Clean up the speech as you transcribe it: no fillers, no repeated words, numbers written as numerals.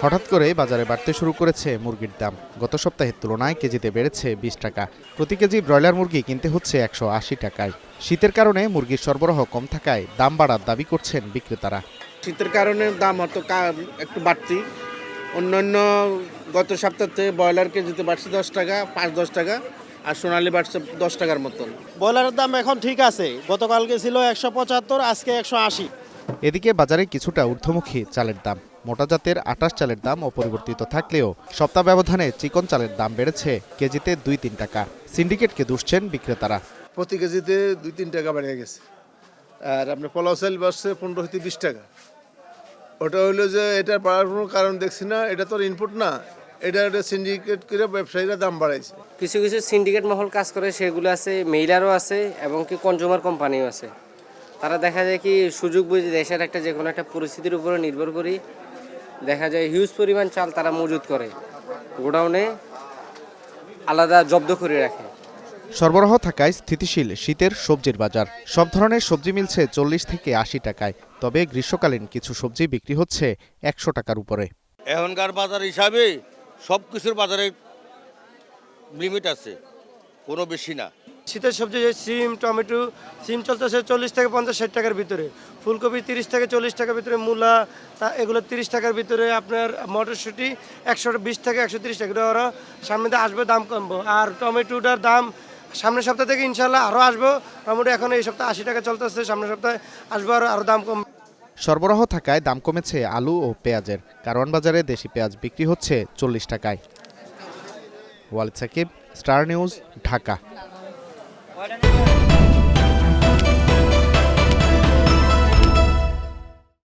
হঠাৎ করে বাজারে বাড়তে শুরু করেছে মুরগির দাম। গত সপ্তাহের তুলনায় কেজিতে বেড়েছে 20 টাকা। প্রতি কেজি ব্রয়লার মুরগি কিনতে হচ্ছে 180 টাকায়। শীতের কারণে মুরগির সরবরাহ কম থাকায় দাম বাড়ার দাবি করছেন বিক্রেতারা। শীতের কারণে দাম হয়তো একটু বাড়তি। অন্যান্য গত সপ্তাহ থেকে ব্রয়লার কেজিতে বাড়ছে 10 টাকা, 5-10 টাকা, আর সোনালী বাড়ছে 10 টাকার মতন। ব্রয়লারের দাম এখন ঠিক আছে, গতকালকে ছিল 175, আজকে 180। এদিকে বাজারে কিছুটা ঊর্ধ্বমুখী চালের দাম। মোটা জাতের 28 চালের দাম অপরিবর্তিত থাকলেও সপ্তাহ ব্যবধানে চিকন চালের দাম বেড়েছে কেজিতে 2-3 টাকা। সিন্ডিকেটকে দুষছেন বিক্রেতারা। প্রতি কেজিতে 2-3 টাকা বেড়ে গেছে। আর আপনার পোলাও চাল বাড়ছে 15-20 টাকা। ওটা হইলো যে এটার বাড়ার কোনো কারণ দেখছি না, এটা তো ইনপুট না, এটা একটা সিন্ডিকেট করে ব্যবসায়ীরা দাম বাড়াইছে। কিছু কিছু সিন্ডিকেট মহল কাজ করে, সেগুলো আছে, মেইলারও আছে এবং কি কনজিউমার কোম্পানিও আছে। তারা দেখা যায় কি সুযোগ বুঝে দেশের একটা যে কোনো একটা পরিস্থিতির উপরে নির্ভর করি দেখা যায় হিউজ পরিমাণ চাল তারা মজুত করে গোডাউনে, আলাদা জব্দ করে রাখে। সরবরাহ থাকায় স্থিতিশীল শীতের সবজির বাজার। সব ধরনের সবজি মিলছে 40 থেকে 80 টাকায়। তবে গ্রীষ্মকালীন কিছু সবজি বিক্রি হচ্ছে 100 টাকার উপরে। এখনকার বাজার হিসাবে সব কিছুর বাজারে লিমিট আছে, কোনো বেশি না। শীতের সবজি যে সিম, টমেটো, সিম চলতেছে 40 থেকে 50-60 টাকার ভিতরে, ফুলকপি 30 থেকে 40 টাকার ভিতরে, মূলা এগুলো 30 টাকার ভিতরে, আপনার মটরশুঁটি 120 থেকে 130 টাকা। ওরা সামনে দিয়ে আসবে, দাম কমবো। আর টমেটোটার দাম সামনের সপ্তাহ থেকে ইনশাল্লাহ আরও আসবো। টমেটো এখন এই সপ্তাহে 80 টাকা চলতেছে, সামনের সপ্তাহে আসবো আরও দাম কম। সরবরাহ থাকায় দাম কমেছে আলু ও পেঁয়াজের। কারওয়ান বাজারে দেশি পেঁয়াজ বিক্রি হচ্ছে 40 টাকায়। Walid Sakib, Star News, Dhaka.